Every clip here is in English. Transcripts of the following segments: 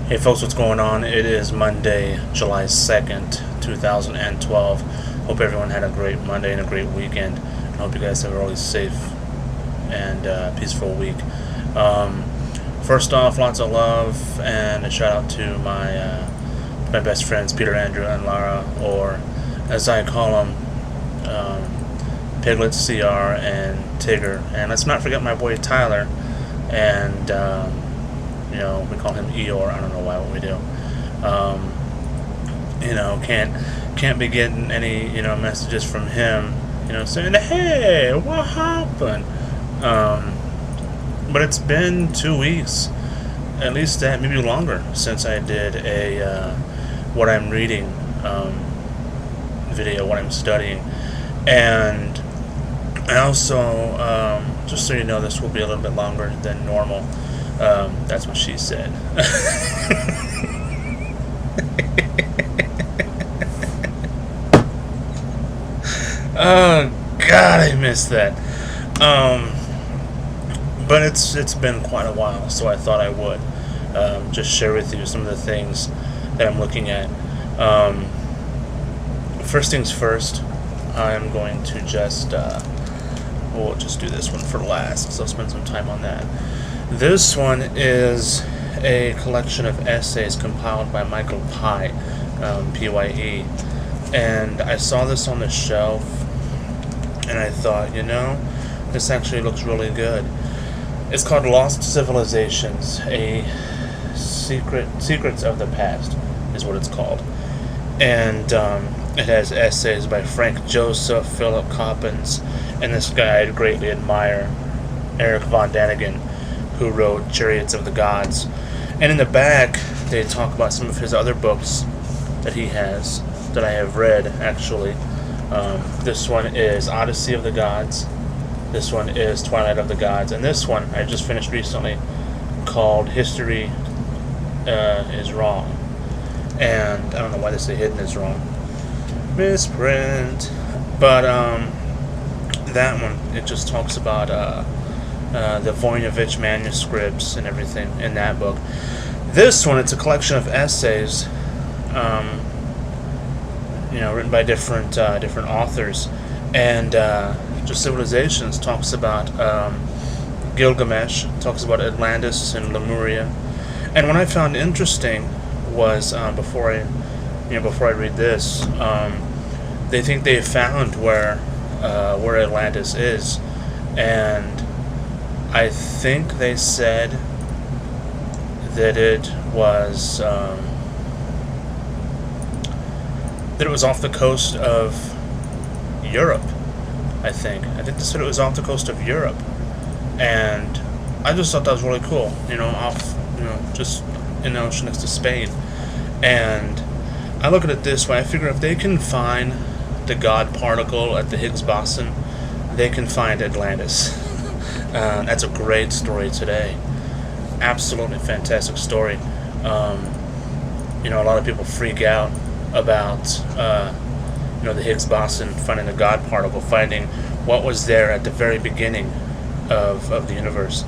Hey folks, what's going on? It is Monday, July 2nd, 2012. Hope everyone had a great Monday and a great weekend. I hope you guys have a really safe and peaceful week. Um, First off, lots of love and a shout out to my best friends Peter, Andrew, and Lara, or as I call them, Piglet, CR, and Tigger. And let's not forget my boy Tyler and we call him Eeyore. I don't know why, what we do. Um, can't be getting any messages from him, saying, "Hey, what happened?" Um, but it's been 2 weeks, at least that, maybe longer, since I did a what I'm reading video, what I'm studying, and I also, just so you know, this will be a little bit longer than normal. That's what she said. Oh God, I missed that. Um, but it's been quite a while, so I thought I would just share with you some of the things that I'm looking at. Um, First things first, I'm going to we'll just do this one for last, so I'll spend some time on that. This one is a collection of essays compiled by Michael Pye, Pye, and I saw this on the shelf, and I thought, this actually looks really good. It's called Lost Civilizations: A Secrets of the Past, is what it's called, and it has essays by Frank Joseph, Philip Coppens, and this guy I greatly admire, Eric von Daniken, who wrote Chariots of the Gods. And in the back, they talk about some of his other books that he has, that I have read, actually. This one is Odyssey of the Gods. This one is Twilight of the Gods. And this one I just finished recently, called History is Wrong. And I don't know why they say Hidden is Wrong. Misprint. But that one, it just talks about the Voinovich manuscripts and everything in that book. This one, it's a collection of essays, written by different authors, and just Civilizations talks about Gilgamesh, talks about Atlantis and Lemuria, and what I found interesting was before I read this, they think they found where Atlantis is, and I think they said that it was off the coast of Europe. I think they said it was off the coast of Europe, and I just thought that was really cool. Off, just in the ocean next to Spain. And I look at it this way: I figure if they can find the God particle at the Higgs boson, they can find Atlantis. That's a great story today. Absolutely fantastic story. A lot of people freak out about, the Higgs boson, finding the God particle, finding what was there at the very beginning of the universe.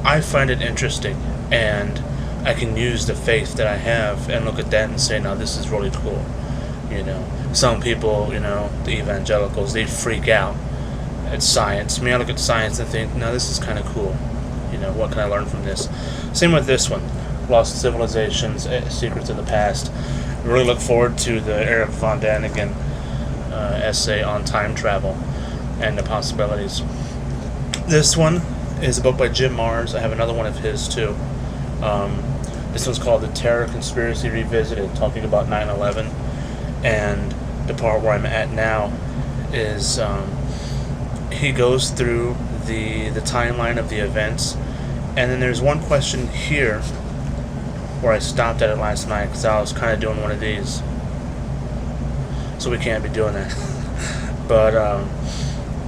I find it interesting, and I can use the faith that I have and look at that and say, now this is really cool. Some people, the evangelicals, they freak out at science. I look at science and think, no, this is kind of cool. What can I learn from this? Same with this one, Lost Civilizations, Secrets of the Past. I really look forward to the Eric von Daniken essay on time travel and the possibilities. This one is a book by Jim Marrs. I have another one of his too. This one's called The Terror Conspiracy Revisited, talking about 9/11. And the part where I'm at now is he goes through the timeline of the events, and then there's one question here where I stopped at it last night because I was kind of doing one of these, so we can't be doing that. But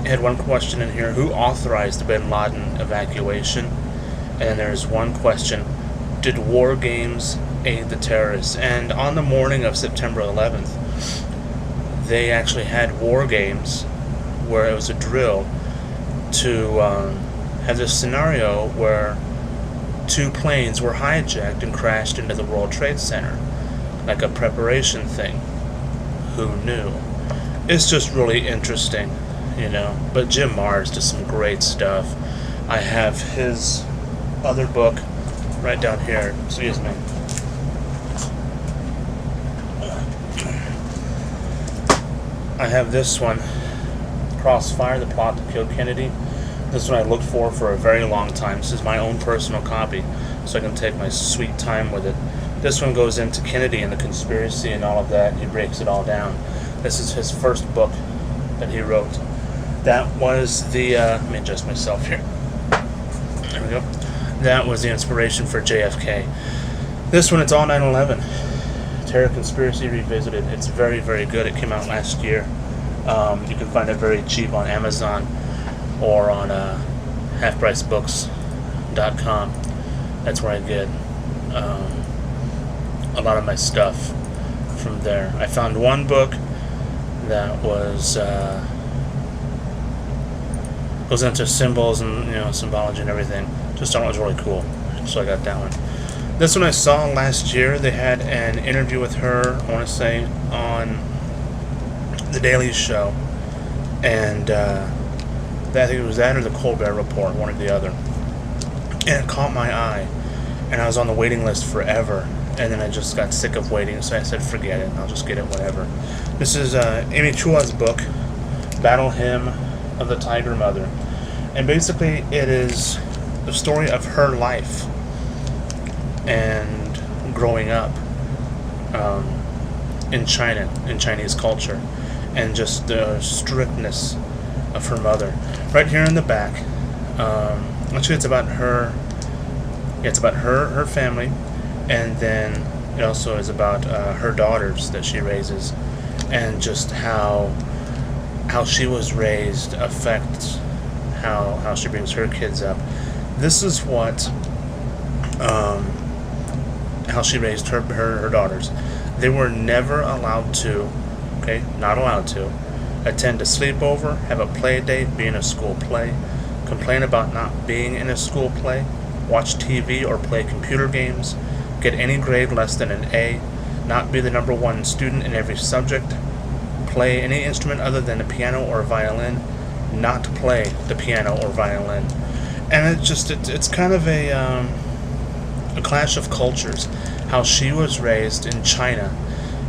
it had one question in here: who authorized the Bin Laden evacuation? And then there's one question: did war games aid the terrorists? And on the morning of September 11th, they actually had war games where it was a drill to have this scenario where two planes were hijacked and crashed into the World Trade Center, like a preparation thing. Who knew? It's just really interesting, But Jim Marrs does some great stuff. I have his other book right down here. Excuse me. I have this one, Crossfire, The Plot to Kill Kennedy. This one I looked for a very long time. This is my own personal copy, so I can take my sweet time with it. This one goes into Kennedy and the conspiracy and all of that. He breaks it all down. This is his first book that he wrote. That was the, let me adjust myself here. There we go. That was the inspiration for JFK. This one, it's all 9/11. Terror Conspiracy Revisited. It's very, very good. It came out last year. You can find it very cheap on Amazon or on halfpricebooks.com. That's where I get a lot of my stuff from there. I found one book that was goes into symbols and symbology and everything. Just thought it was really cool, so I got that one. This one I saw last year. They had an interview with her, I want to say, on The Daily Show. And I think it was that or The Colbert Report, one or the other. And it caught my eye. And I was on the waiting list forever. And then I just got sick of waiting, so I said, forget it, I'll just get it whenever. This is Amy Chua's book, Battle Hymn of the Tiger Mother. And basically, it is the story of her life and growing up in China, in Chinese culture, and just the strictness of her mother. Right here in the back, actually it's about her. Yeah, it's about her family, and then it also is about her daughters that she raises, and just how she was raised affects how she brings her kids up. This is what how she raised her daughters. They were never allowed to, not allowed to, attend a sleepover, have a play date, be in a school play, complain about not being in a school play, watch TV or play computer games, get any grade less than an A, not be the number one student in every subject, play any instrument other than the piano or violin, not play the piano or violin. And it's kind of a clash of cultures, how she was raised in China,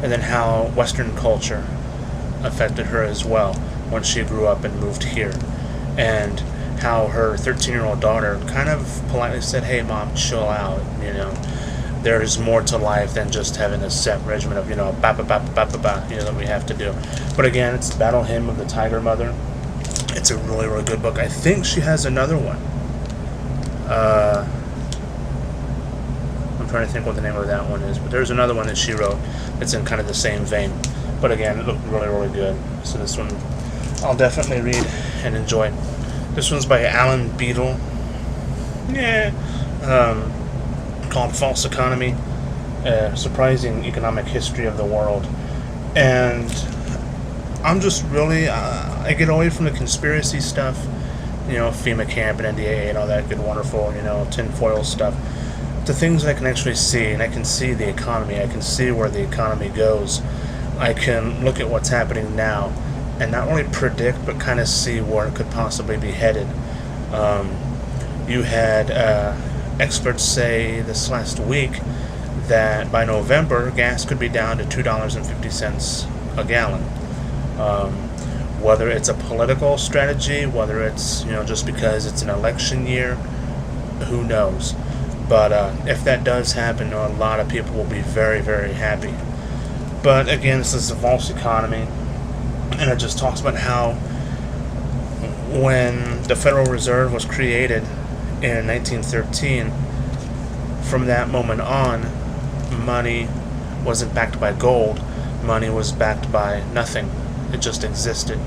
and then how Western culture affected her as well when she grew up and moved here, and how her 13-year-old daughter kind of politely said, hey mom, chill out, there's more to life than just having a set regimen of, ba ba ba ba ba ba, that we have to do. But again, it's Battle Hymn of the Tiger Mother. It's a really, really good book. I think she has another one. I'm trying to think what the name of that one is, but there's another one that she wrote that's in kind of the same vein. But again, it looked really, really good. So this one I'll definitely read and enjoy. This one's by Alan Beadle. Called False Economy, a surprising economic history of the world. And I'm just really, I get away from the conspiracy stuff, FEMA camp and NDAA and all that good, wonderful, tinfoil stuff, to things I can actually see. And I can see the economy. I can see where the economy goes. I can look at what's happening now and not only predict, but kind of see where it could possibly be headed. You had experts say this last week that by November, gas could be down to $2.50 a gallon. Whether it's a political strategy, whether it's just because it's an election year, who knows? But if that does happen, a lot of people will be very, very happy. But again, this is a false economy, and it just talks about how when the Federal Reserve was created in 1913, from that moment on, money wasn't backed by gold. Money was backed by nothing. It just existed.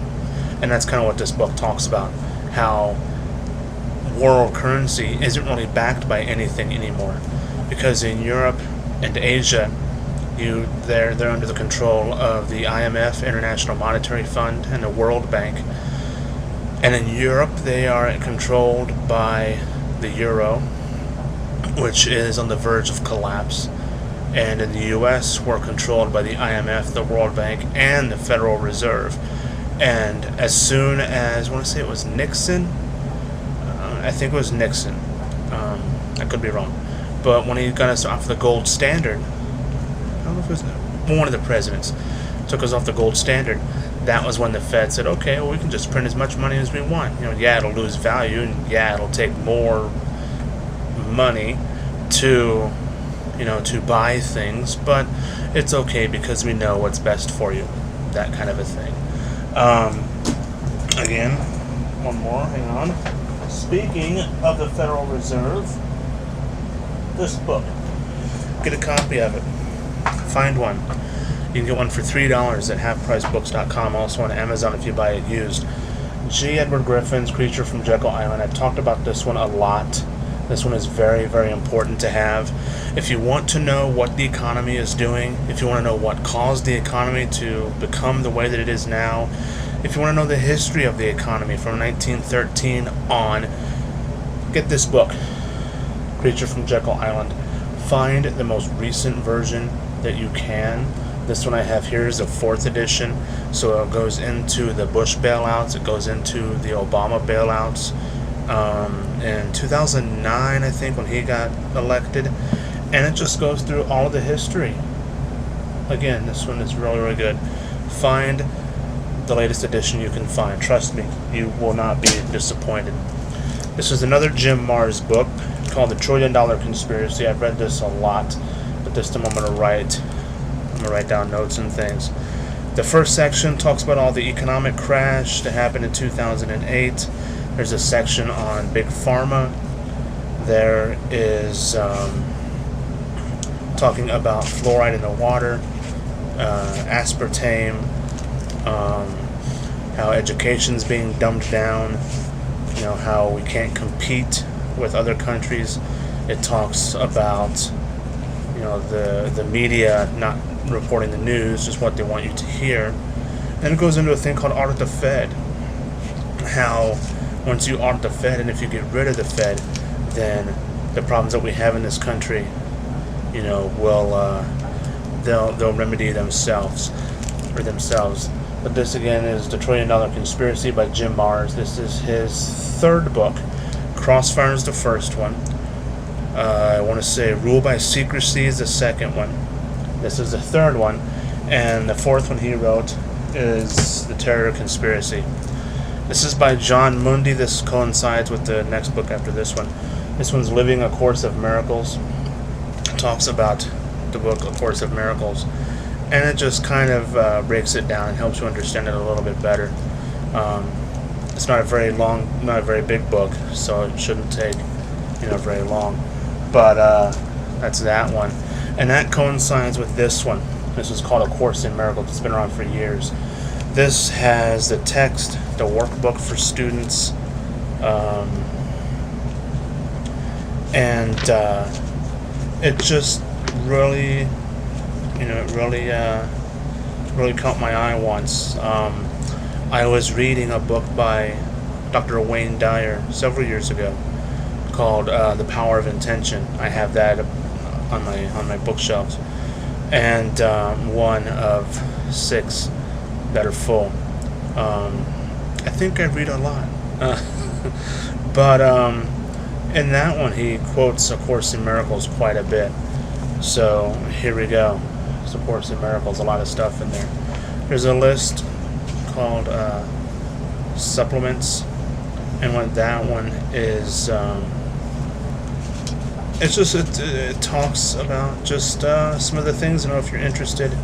And that's kind of what this book talks about, how world currency isn't really backed by anything anymore. Because in Europe and Asia, they're under the control of the IMF, International Monetary Fund, and the World Bank. And in Europe, they are controlled by the euro, which is on the verge of collapse. And in the U.S., we're controlled by the IMF, the World Bank, and the Federal Reserve. And as soon as, I want to say it was Nixon, I think it was Nixon, I could be wrong, but when he got us off the gold standard, I don't know if it was one of the presidents, took us off the gold standard, that was when the Fed said, okay, well, we can just print as much money as we want. Yeah, it'll lose value, and yeah, it'll take more money to, to buy things, but it's okay because we know what's best for you, that kind of a thing. Again, one more, hang on. Speaking of the Federal Reserve, this book, get a copy of it. Find one. You can get one for $3 at halfpricebooks.com, also on Amazon if you buy it used. G. Edward Griffin's Creature from Jekyll Island. I've talked about this one a lot. This one is very, very important to have. If you want to know what the economy is doing, if you want to know what caused the economy to become the way that it is now, if you want to know the history of the economy from 1913 on, get this book, Creature from Jekyll Island. Find the most recent version that you can. This one I have here is a 4th edition, so it goes into the Bush bailouts, it goes into the Obama bailouts. In 2009, I think, when he got elected, and it just goes through all of the history. Again, this one is really, really good. Find the latest edition you can find. Trust me, you will not be disappointed. This is another Jim Marrs book called The $1 Trillion Conspiracy. I've read this a lot, but this time I'm going to write down notes and things. The first section talks about all the economic crash that happened in 2008. There's a section on Big Pharma. There is talking about fluoride in the water, aspartame, how education's being dumbed down, how we can't compete with other countries. It talks about, the media not reporting the news, just what they want you to hear. Then it goes into a thing called audit the Fed. How once you audit the Fed, and if you get rid of the Fed, then the problems that we have in this country, will they'll remedy themselves. But this again is The $1 Trillion Conspiracy by Jim Marrs. This is his 3rd book. Crossfire is the first one. I want to say Rule by Secrecy is the 2nd one. This is the 3rd one, and the 4th one he wrote is The Terror Conspiracy. This is by John Mundy. This coincides with the next book after this one. This one's Living A Course of Miracles. It talks about the book A Course of Miracles, and it just kind of breaks it down and helps you understand it a little bit better. It's not a very long, not a very big book, so it shouldn't take very long. But that's that one, and that coincides with this one. This is called A Course in Miracles. It's been around for years. This has the text, the workbook for students, and it just really, really caught my eye once. I was reading a book by Dr. Wayne Dyer several years ago called The Power of Intention. I have that on my bookshelves, and one of 6 that are full. I think I read a lot, but in that one he quotes A Course in Miracles quite a bit. So here we go. It's A Course in Miracles, a lot of stuff in there. There's a list called supplements, and what that one is, it talks about just some of the things. If you're interested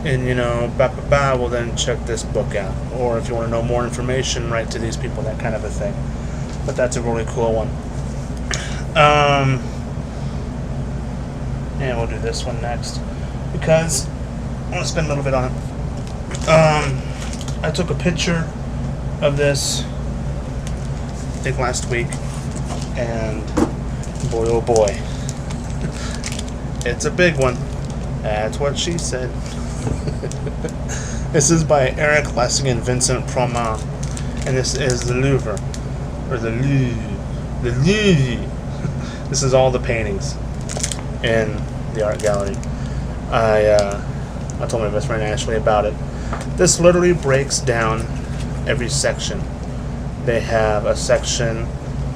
in well then check this book out, or if you want to know more information, write to these people, that kind of a thing. But that's a really cool one. And we'll do this one next because I want to spend a little bit on it. I took a picture of this, I think last week, and boy oh boy, it's a big one. That's what she said. This is by Eric Lessing and Vincent Proman, and this is the Louvre, or the Louvre, This is all the paintings in the art gallery. I told my best friend Ashley about it. This literally breaks down every section. They have a section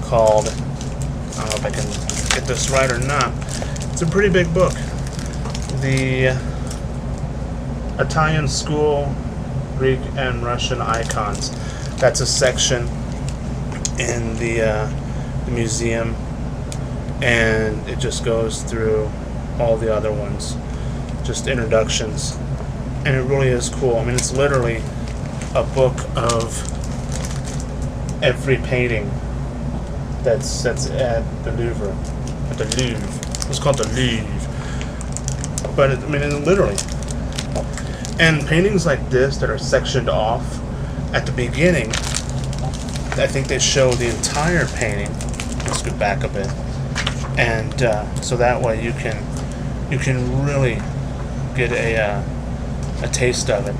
called, I don't know if I can get this right or not. It's a pretty big book. The Italian School, Greek and Russian Icons. That's a section in the museum, and it just goes through all the other ones, just introductions, and it really is cool. I mean, it's literally a book of every painting that's at the Louvre. At the Louvre. It's called the Louvre. But I mean, literally. And paintings like this that are sectioned off at the beginning, I think they show the entire painting. Let's go back a bit, and so that way you can really get a taste of it.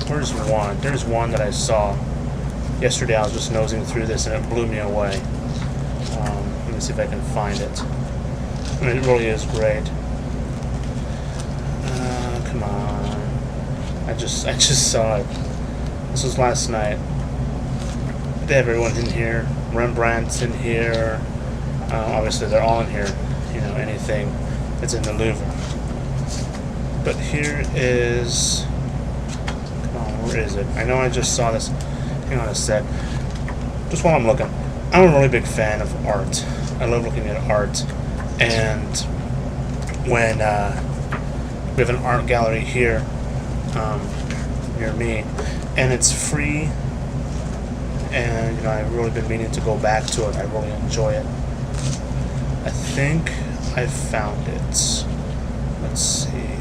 Where's one? There's one that I saw yesterday. I was just nosing through this, and it blew me away. Let me see if I can find it. I mean, it really is great. Come on. I just saw it. This was last night. They have everyone in here. Rembrandt's in here. Obviously, they're all in here. You know, anything that's in the Louvre. But here is... Come on, where is it? I know I just saw this. Hang on a sec. Just while I'm looking. I'm a really big fan of art. I love looking at art. And when we have an art gallery here near me, and it's free, and you know, I've really been meaning to go back to it. I really enjoy it. I think I found it. Let's see.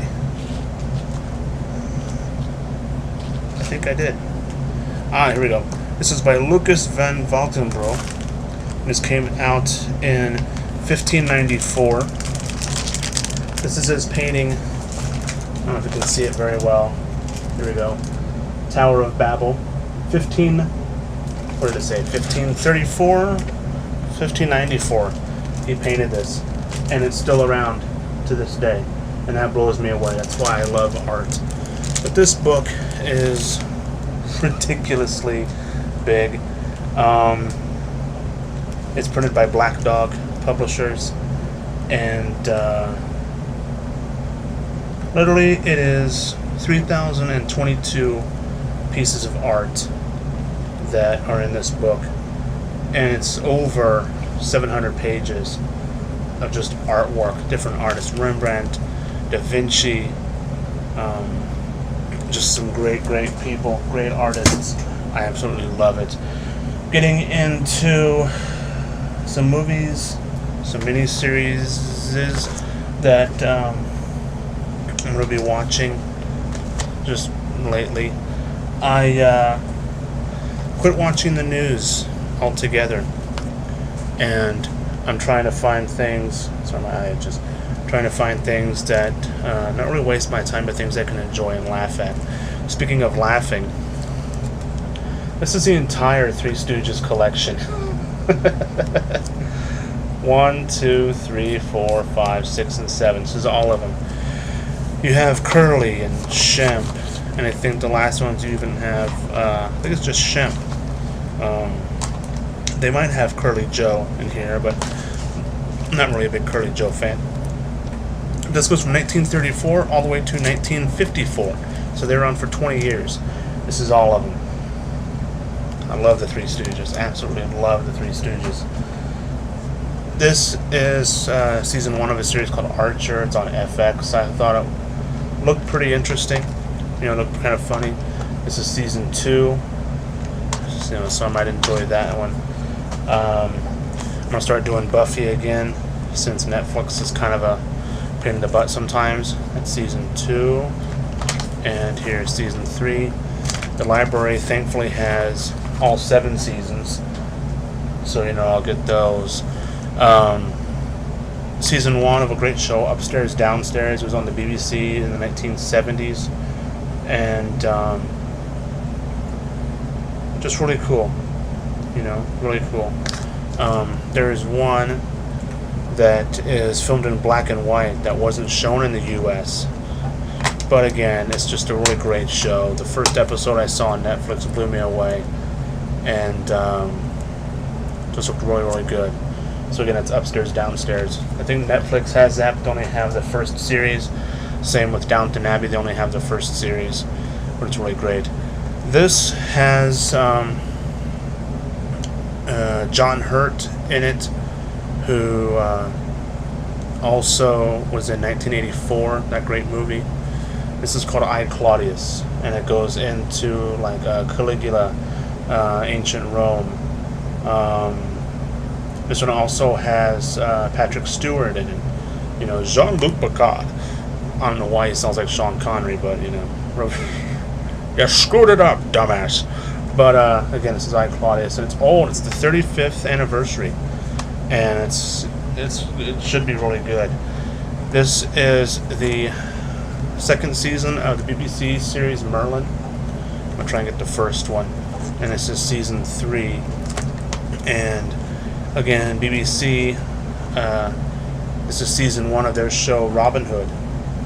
I think I did. Here we go. This is by Lucas van Valkenbro. This came out in 1594. This is his painting. I don't know if you can see it very well. Here we go. Tower of Babel. What did it say? 1534? 1594. He painted this. And it's still around to this day. And that blows me away. That's why I love art. But this book is ridiculously big. It's printed by Black Dog Publishers. And literally it is 3,022 pieces of art that are in this book, and it's over 700 pages of just artwork, different artists, Rembrandt, Da Vinci, just some great people, great artists. I absolutely love it. Getting into some movies, some miniseries that I'm going to be watching just lately. I quit watching the news altogether, and I'm trying to find things. Sorry, my eye itches. Trying to find things that not really waste my time, but things I can enjoy and laugh at. Speaking of laughing, this is the entire Three Stooges collection. 1, 2, 3, 4, 5, 6, and 7. This is all of them. You have Curly and Shemp, and I think the last ones you even have, I think it's just Shemp. They might have Curly Joe in here, but I'm not really a big Curly Joe fan. This goes from 1934 all the way to 1954, so they were on for 20 years. This is all of them. I love the Three Stooges. Absolutely love the Three Stooges. This is season 1 of a series called Archer. It's on FX. I thought it looked pretty interesting. You know, it looked kind of funny. This is season 2. You know, so I might enjoy that one. I'm gonna start doing Buffy again, since Netflix is kind of a pain in the butt sometimes. That's season 2, and here's season 3. The library thankfully has all 7 seasons, so you know I'll get those. Season 1 of a great show, Upstairs Downstairs. It was on the BBC in the 1970s, and just really cool, you know, really cool. There is one that is filmed in black and white that wasn't shown in the U.S. But again, it's just a really great show. The first episode I saw on Netflix blew me away, and just looked really, really good. So again, it's Upstairs, Downstairs. I think Netflix has that, but they only have the first series. Same with Downton Abbey, they only have the first series, but it's really great. This has John Hurt in it, who also was in 1984, that great movie. This is called I, Claudius, and it goes into like Caligula, ancient Rome. This one also has Patrick Stewart in it. You know, Jean-Luc Picard. I don't know why he sounds like Sean Connery, but you know, you screwed it up, dumbass. But again, this is I, Claudius, and it's old. It's the 35th anniversary, and it should be really good. This is the second season of the BBC series Merlin. I'm gonna try and get the first one, and this is season 3. And again, BBC. This is season 1 of their show Robin Hood.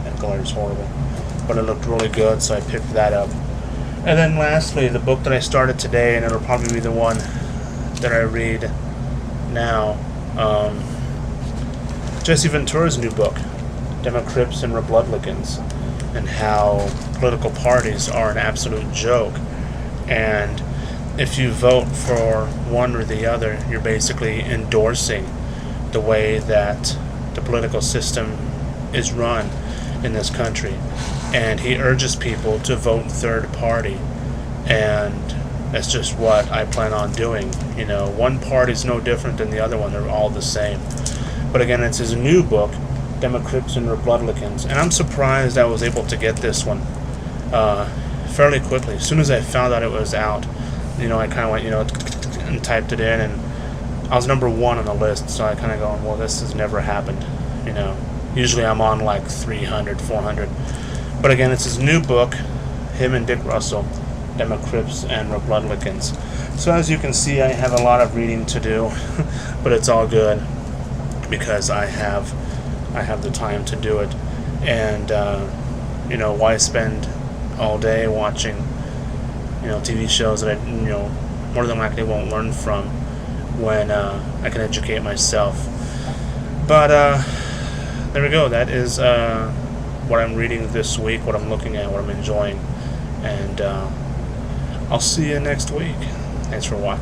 That color is horrible, but it looked really good, so I picked that up. And then lastly, the book that I started today, and it'll probably be the one that I read now, Jesse Ventura's new book, Democrips and Republicans, and how political parties are an absolute joke. And if you vote for one or the other, you're basically endorsing the way that the political system is run in this country. And he urges people to vote third party, and that's just what I plan on doing. You know, one party's no different than the other one, they're all the same. But again, it's his new book, Democrips and Republicans, and I'm surprised I was able to get this one fairly quickly. As soon as I found out it was out, you know, I kind of went, you know, and typed it in, and I was number 1 on the list, so I kind of going, well, this has never happened, you know. Usually I'm on like 300, 400. But again, it's his new book, him and Dick Russell, Democrips and Republicans. So as you can see, I have a lot of reading to do, but it's all good because I have the time to do it. And you know, why spend all day watching, you know, TV shows that I, you know, more than likely won't learn from, when I can educate myself. But there we go. That is what I'm reading this week, what I'm looking at, what I'm enjoying, and I'll see you next week. Thanks for watching.